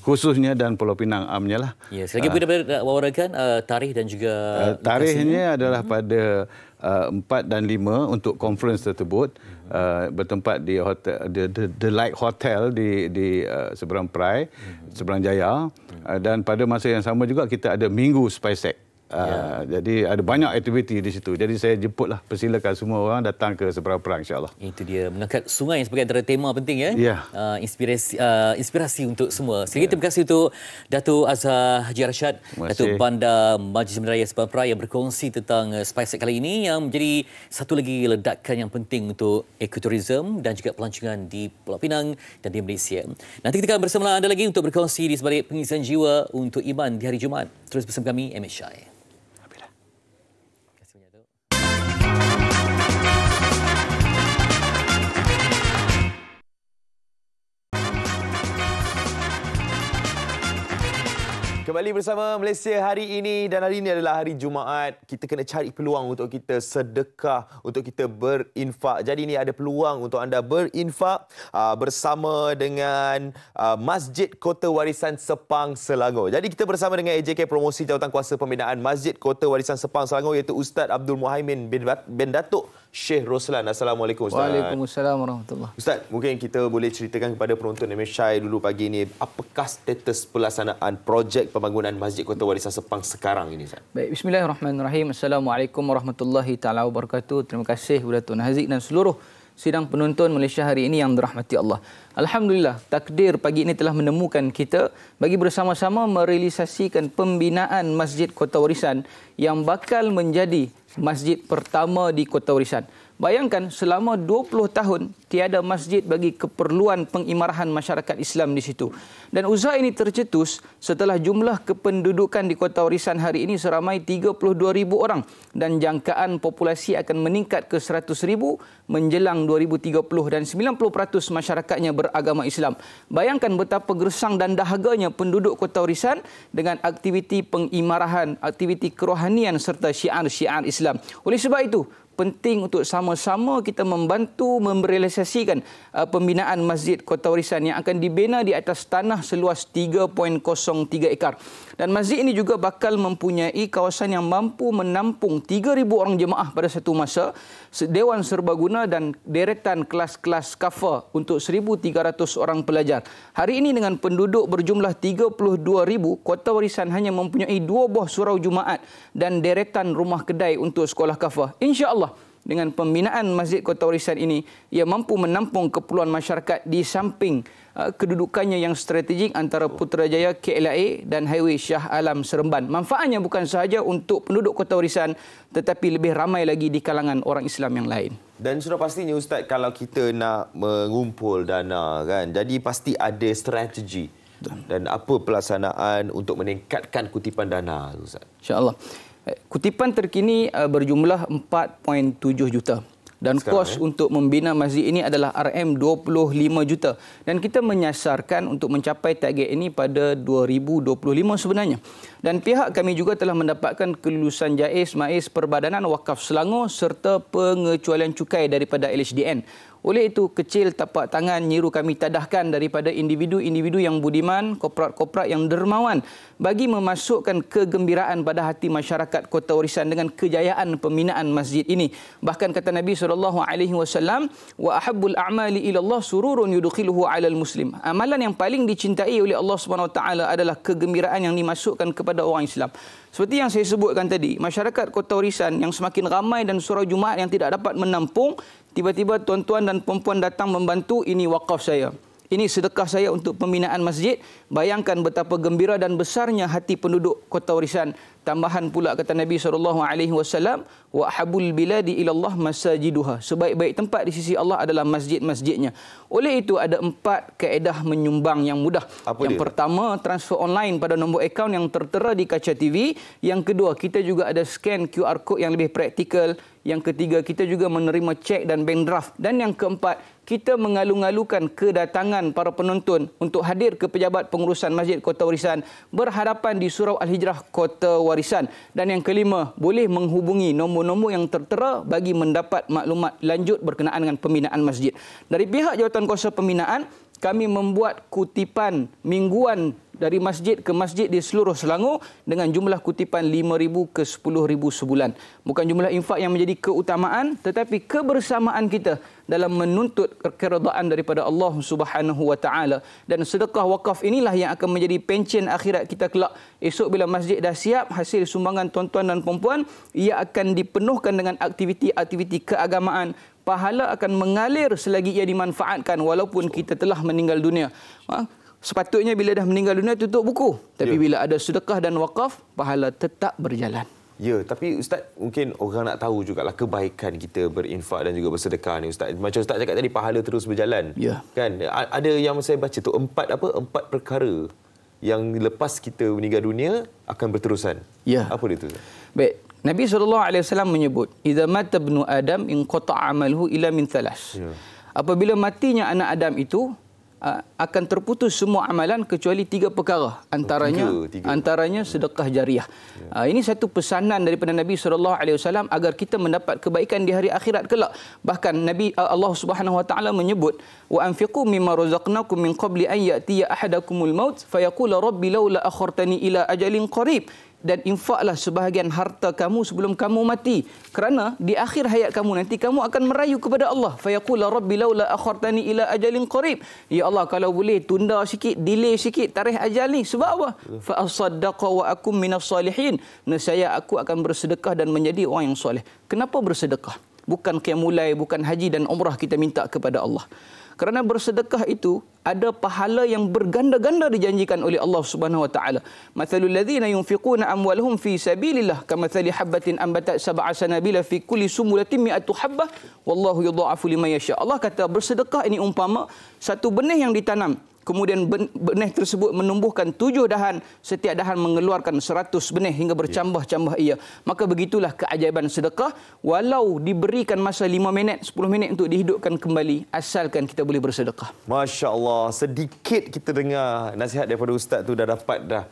S11: khususnya dan Pulau Pinang amnya lah.
S1: Ya, sekali lagi boleh wawarakan tarikh dan juga
S11: tarikhnya adalah pada 4 dan 5 untuk conference tersebut, bertempat di hotel The Light Hotel di Seberang Perai, Seberang Jaya, dan pada masa yang sama juga kita ada Minggu Spicetech. Jadi ada banyak aktiviti di situ. Jadi saya jemputlah, persilakan semua orang datang ke Seberang Perai, insya-Allah.
S1: Itu dia, mengangkat sungai sebagai antara tema penting inspirasi untuk semua. Sekali terima kasih untuk Datuk Azhar Haji Rashad, Datuk Bandar Majlis Bandaraya Seberang Perai yang berkongsi tentang Spicetech kali ini, yang menjadi satu lagi ledakan yang penting untuk ekoturism dan juga pelancongan di Pulau Pinang dan di Malaysia. Nanti kita akan bersama anda lagi untuk berkongsi di sebalik pengisian jiwa untuk iman di hari Jumaat. Terus bersama kami MHI.
S9: Kembali bersama Malaysia hari ini, dan hari ini adalah hari Jumaat. Kita kena cari peluang untuk kita sedekah, untuk kita berinfak. Jadi ini ada peluang untuk anda berinfak bersama dengan Masjid Kota Warisan Sepang Selangor. Jadi kita bersama dengan AJK Promosi Jawatankuasa Pembinaan Masjid Kota Warisan Sepang Selangor, iaitu Ustaz Abdul Muhaimin bin Datuk Syekh Roslan. Assalamualaikum Ustaz.
S12: Waalaikumsalam warahmatullahi.
S9: Ustaz, mungkin kita boleh ceritakan kepada penonton MHI dulu pagi ini, apakah status pelaksanaan projek pembangunan Masjid Kota Warisan Sepang sekarang ini, Ustaz?
S12: Baik, bismillahirrahmanirrahim. Assalamualaikum warahmatullahi taala wabarakatuh. Terima kasih kepada Tuan Haziq dan seluruh sidang penonton Malaysia hari ini yang dirahmati Allah. Alhamdulillah, takdir pagi ini telah menemukan kita bagi bersama-sama merealisasikan pembinaan Masjid Kota Warisan yang bakal menjadi masjid pertama di Kota Warisan. Bayangkan selama 20 tahun tiada masjid bagi keperluan pengimarahan masyarakat Islam di situ. Dan usaha ini tercetus setelah jumlah kependudukan di Kota Warisan hari ini seramai 32,000 orang dan jangkaan populasi akan meningkat ke 100,000 menjelang 2030 dan 90% masyarakatnya beragama Islam. Bayangkan betapa gersang dan dahaganya penduduk Kota Warisan dengan aktiviti pengimarahan, aktiviti kerohanian serta syiar-syiar Islam. Oleh sebab itu, penting untuk sama-sama kita membantu merealisasikan pembinaan Masjid Kota Warisan yang akan dibina di atas tanah seluas 3.03 ekar. Dan masjid ini juga bakal mempunyai kawasan yang mampu menampung 3,000 orang jemaah pada satu masa, dewan serbaguna dan deretan kelas-kelas kafa untuk 1,300 orang pelajar. Hari ini dengan penduduk berjumlah 32,000, Kota Warisan hanya mempunyai 2 buah surau Jumaat dan deretan rumah kedai untuk sekolah kafa. InsyaAllah, dengan pembinaan Masjid Kota Warisan ini, ia mampu menampung keperluan masyarakat di samping kedudukannya yang strategik antara Putrajaya KLIA dan Highway Shah Alam Seremban. Manfaatnya bukan sahaja untuk penduduk Kota Warisan tetapi lebih ramai lagi di kalangan orang Islam yang lain.
S9: Dan sudah pastinya Ustaz, kalau kita nak mengumpul dana kan, jadi pasti ada strategi. Dan apa pelaksanaan untuk meningkatkan kutipan dana, Ustaz?
S12: InsyaAllah. Kutipan terkini berjumlah 4.7 juta. Dan kos untuk membina masjid ini adalah RM25 juta. Dan kita menyasarkan untuk mencapai target ini pada 2025 sebenarnya. Dan pihak kami juga telah mendapatkan kelulusan JAIS, MAIS, Perbadanan Wakaf Selangor serta pengecualian cukai daripada LHDN. Oleh itu, kecil tapak tangan nyiru kami tadahkan daripada individu-individu yang budiman, korporat-korporat yang dermawan bagi memasukkan kegembiraan pada hati masyarakat Kota Warisan dengan kejayaan pembinaan masjid ini. Bahkan kata Nabi SAW, wa ahabbul a'mali ila Allah sururun yudkhiluhu 'alal muslim. Amalan yang paling dicintai oleh Allah SWT adalah kegembiraan yang dimasukkan kepada orang Islam. Seperti yang saya sebutkan tadi, masyarakat Kota Warisan yang semakin ramai dan surau Jumaat yang tidak dapat menampung, tiba-tiba tuan-tuan dan perempuan datang membantu, ini wakaf saya. Ini sedekah saya untuk pembinaan masjid. Bayangkan betapa gembira dan besarnya hati penduduk Kota Warisan. Tambahan pula kata Nabi SAW, wa habul biladi ilallah masajiduha. Sebaik-baik tempat di sisi Allah adalah masjid-masjidnya. Oleh itu ada 4 kaedah menyumbang yang mudah. Yang pertama, transfer online pada nombor akaun yang tertera di kaca TV. Yang kedua, kita juga ada scan QR code yang lebih praktikal. Yang ketiga, kita juga menerima cek dan bank draft. Dan yang keempat, kita mengalu-alukan kedatangan para penonton untuk hadir ke pejabat pengurusan Masjid Kota Warisan berhadapan di Surau Al-Hijrah Kota Warisan. Dan yang kelima, boleh menghubungi nombor-nombor yang tertera bagi mendapat maklumat lanjut berkenaan dengan pembinaan masjid. Dari pihak Jawatankuasa Pembinaan, kami membuat kutipan mingguan dari masjid ke masjid di seluruh Selangor dengan jumlah kutipan 5,000 ke 10,000 sebulan. Bukan jumlah infak yang menjadi keutamaan, tetapi kebersamaan kita dalam menuntut keredaan daripada Allah Subhanahu wa taala. Dan sedekah wakaf inilah yang akan menjadi pencen akhirat kita kelak. Esok bila masjid dah siap, hasil sumbangan tuan-tuan dan puan-puan, ia akan dipenuhkan dengan aktiviti-aktiviti keagamaan. Pahala akan mengalir selagi ia dimanfaatkan walaupun kita telah meninggal dunia. Sepatutnya bila dah meninggal dunia tutup buku. Tapi bila ada sedekah dan wakaf, pahala tetap berjalan.
S9: Ya, tapi Ustaz, mungkin orang nak tahu jugalah kebaikan kita berinfak dan juga bersedekah ni Ustaz. Macam Ustaz cakap tadi, pahala terus berjalan.
S12: Ya.
S9: Kan? Ada yang saya baca tu 4 perkara yang lepas kita meninggal dunia akan berterusan.
S12: Ya.
S9: Apa dia tu?
S12: Baik. Nabi SAW menyebut, "Idza mata ibnu Adam inqata'a 'amaluhu ila min thalas." Ya. Apabila matinya anak Adam itu, akan terputus semua amalan kecuali 3 perkara. Antaranya sedekah jariah. Ya. Ini satu pesanan daripada Nabi SAW agar kita mendapat kebaikan di hari akhirat kelak. Bahkan Allah Subhanahu wa taala menyebut, "Wa anfiqu mimma razaqnakum min qabli an ya'tiya ahadakumul maut fayaqula rabbi laula akhartani ila ajalin qarib." Dan infaklah sebahagian harta kamu sebelum kamu mati, kerana di akhir hayat kamu nanti kamu akan merayu kepada Allah. Fayaqula rabbi laula akhartani ila ajalin qarib. Ya Allah, kalau boleh tunda sikit, delay sikit tarikh ajal ni. Sebab apa? Fa asaddaqa wa akum minas salihin. Nescaya aku akan bersedekah dan menjadi orang yang soleh. Kenapa bersedekah? Bukan qiyamul lail, bukan haji dan umrah kita minta kepada Allah. Kerana bersedekah itu ada pahala yang berganda-ganda dijanjikan oleh Allah Subhanahu wa taala. Mathalul ladzina yunfiquna amwalahum fi sabilillah kamathali habatin ambatat sab'a sanabila fi kulli sumulatin mi'atu habbah wallahu yudha'afu liman yasha. Allah kata bersedekah ini umpama satu benih yang ditanam. Kemudian benih tersebut menumbuhkan 7 dahan. Setiap dahan mengeluarkan 100 benih hingga bercambah-cambah ia. Maka begitulah keajaiban sedekah. Walau diberikan masa 5 minit, 10 minit untuk dihidupkan kembali. Asalkan kita boleh bersedekah.
S9: Masya Allah. Sedikit kita dengar nasihat daripada Ustaz tu dah dapat dah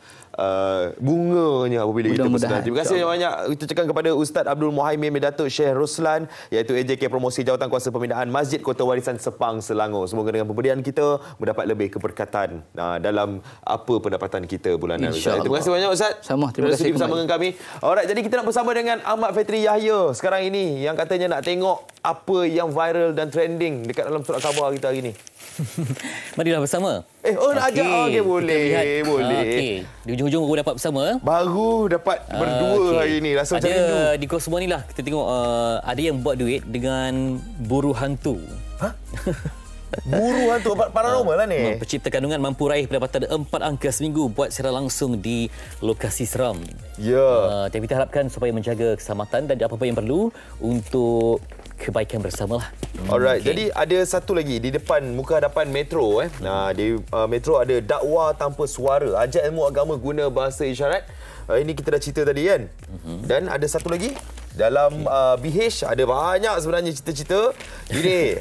S9: bunganya apabila kita bersedekah. Terima kasih banyak. Kita cakap kepada Ustaz Abdul Muhaimin bin Datuk Syekh Ruslan, iaitu AJK Promosi Jawatan Kuasa Pembinaan Masjid Kota Warisan Sepang, Selangor. Semoga dengan pemberian kita mendapat lebih keberkatan dalam apa pendapatan kita bulanan. Terima kasih banyak Ustaz.
S12: Sama, terima kasih
S9: bersama dengan kami. Alright, jadi kita nak bersama dengan Ahmad Fetri Yahya sekarang ini yang katanya nak tengok apa yang viral dan trending dekat dalam surat khabar kita hari ini.
S1: Marilah bersama.
S9: Nak ajak. Okey, boleh.
S1: Okey. Di ujung-ujung baru dapat bersama.
S9: Baru dapat berdua hari ini. Rasa macam rindu.
S1: Ada di Kos ni lah. Kita tengok ada yang buat duit dengan buru hantu.
S9: Buru hantu paranormal lah ni.
S1: Pencipta kandungan mampu raih pendapatan 4 angka seminggu buat secara langsung di lokasi seram.
S9: Ya.
S1: Tapi kita harapkan supaya menjaga keselamatan dan apa-apa yang perlu untuk kebaikan bersamalah.
S9: Alright, jadi ada satu lagi di depan muka hadapan Metro di Metro ada dakwah tanpa suara, ajar ilmu agama guna bahasa isyarat. Ini kita dah cerita tadi kan. Dan ada satu lagi dalam BH ada banyak sebenarnya cerita-cerita. Ini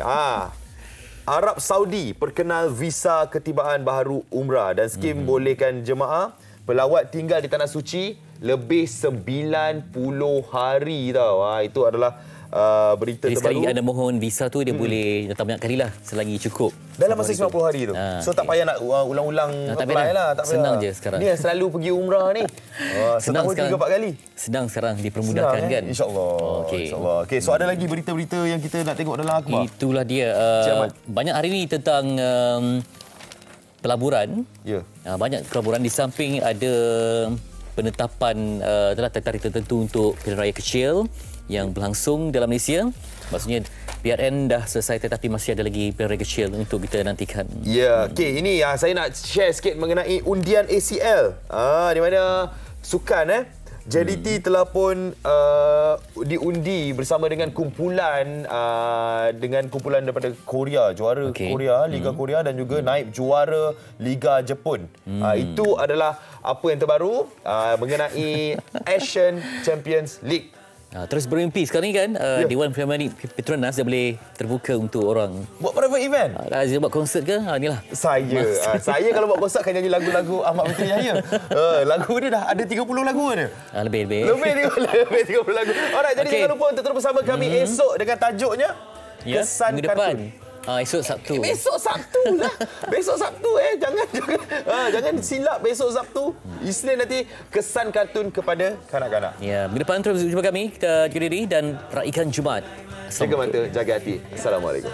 S9: Arab Saudi perkenal visa ketibaan baharu umrah dan skim bolehkan jemaah pelawat tinggal di Tanah Suci lebih 90 hari tau. Itu adalah berita
S1: jadi
S9: terbaru.
S1: sekali anda mohon visa tu dia boleh datang banyak kali lah selagi cukup.
S9: Dalam masa 90 hari tu. So tak payah nak ulang-ulang apply lah. Tak
S1: senang
S9: payah.
S1: je sekarang.
S9: Ni yang selalu pergi umrah ni.
S1: Senang
S9: setahun 3-4 kali.
S1: Senang sekarang dipermudahkan kan.
S9: InsyaAllah. InsyaAllah. Okay, so ada lagi berita-berita yang kita nak tengok dalam akhbar?
S1: Itulah dia. Banyak hari ni tentang pelaburan. Banyak pelaburan di samping ada penetapan tarikh tertentu untuk pilihan raya kecil yang berlangsung dalam Malaysia. Maksudnya PRN dah selesai tetapi masih ada lagi pilihan raya kecil untuk kita nantikan.
S9: Ya, okey, ini saya nak share sikit mengenai undian ACL. Di mana sukan JDT telah pun diundi bersama dengan kumpulan daripada Korea, juara Korea, Liga Korea dan juga naib juara Liga Jepun. Itu adalah apa yang terbaru mengenai Asian Champions League.
S1: Terus bermimpi sekarang ni kan Dewan Philharmonic Petronas dah boleh terbuka untuk orang
S9: buat private event.
S1: Dia buat konsert ke? Inilah.
S9: Saya kalau buat konsert akan nyanyi lagu-lagu Ahmad Fetri Yahya. Lagu dia dah ada 30 lagu dia.
S1: Lebih
S9: 30 lagu. Alright, jadi jangan lupa untuk terus bersama kami esok dengan tajuknya Kesan Kartun.
S1: Esok Sabtu.
S9: Besok Sabtu lah. Besok Sabtu jangan silap besok Sabtu. Isnin nanti Kesan Kartun kepada kanak-kanak.
S1: Ya, minggu depan terus jumpa kami. Kita jaga diri dan raikan Jumaat.
S9: Jaga mata, jaga hati. Assalamualaikum.